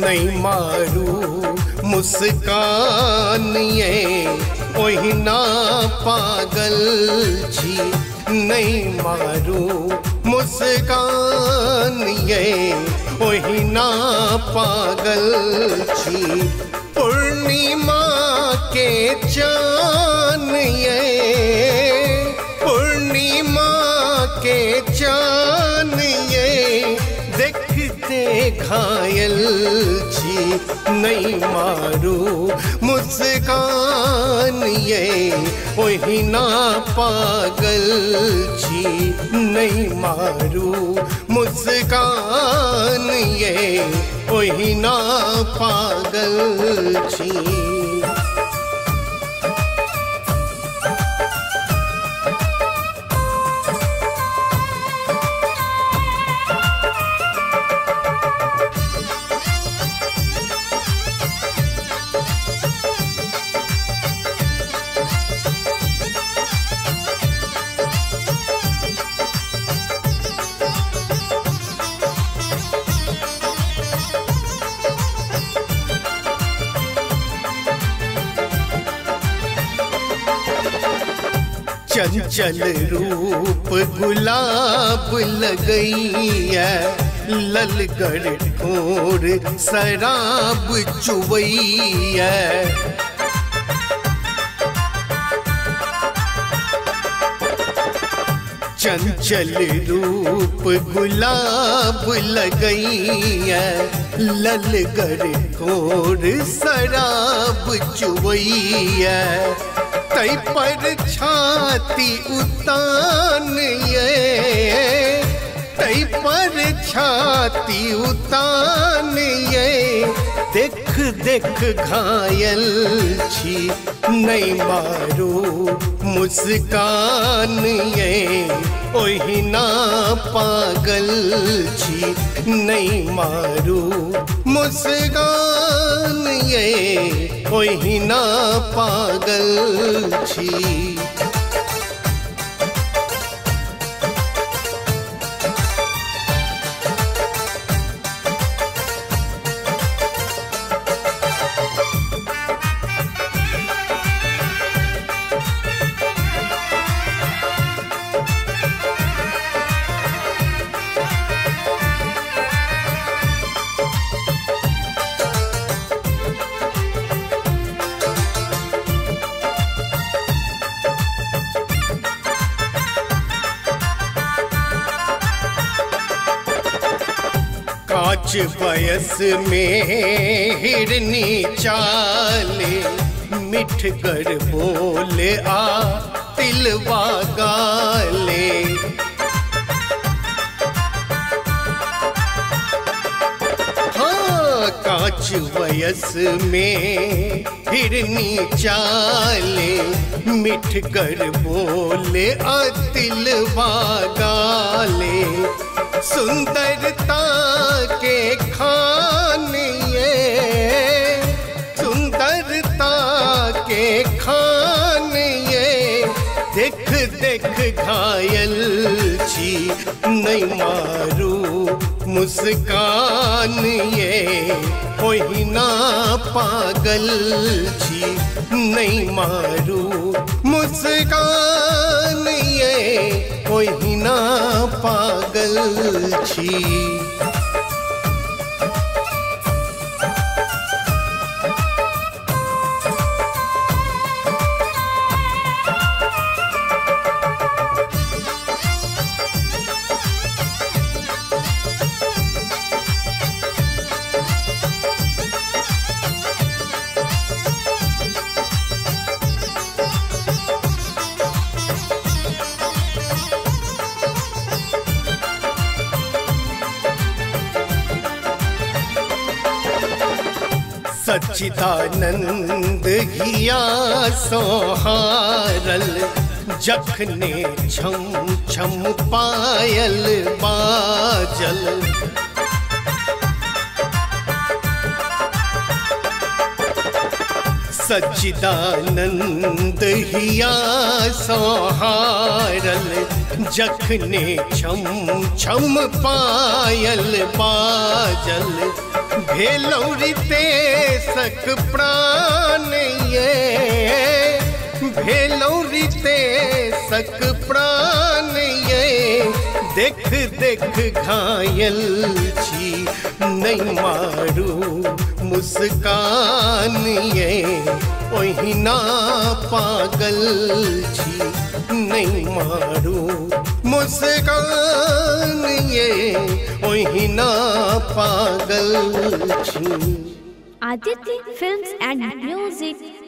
नहीं मारू मुस्कान ये ओही ना पागल छी नहीं मारू मुस्कान ये ओही ना पागल छी पूर्णिमा के चान ये पूर्णिमा के चान ये देखते घायल छी नहीं मारू मुस्कान ये ओही ना पागल छी नहीं मारू मुस्कान ये ओही ना पागल छी। चंचल रूप गुलाब लगैया ललगर ठोर शराब चुवैया चंचल रूप गुलाब लगैया ललगर ठोर शराब चुवैया तै पर छाती उतान ये तै पर छाती उतान ये देख देख घायल छी नहीं मारू मुस्कान ये ओही ना पागल छी नहीं मारू मुस्कान ये ओही ना पागल छी। पाँच बयस में हिरनी चाले मिठ कर बोले आ तिलवा गाले हाँ कांच बयस में हिरनी चाले मिठ कर बोले आ तिलवा गाले सुंदरता के खान ये सुंदरता के खान ये देख देख घायल छी नहीं मारू मुस्कान ये ओही ना पागल छी नहीं मारू मुस्कान ये ओही ना पागल छी। सच्चिदानंद हिया सोहारल जखने छम छम पायल बाजल सच्चिदानंद हिया संहारल जखने छम छम पायल बाजल भेलौरिते सक प्राण ये भेलौरिते सक प्राण ये देख देख घायल छी नहीं मारू मुस्कान ये ओहिना पागल छी नहीं मारू मुस्कान ये ओहिना पागल छी। Aditi Films and Music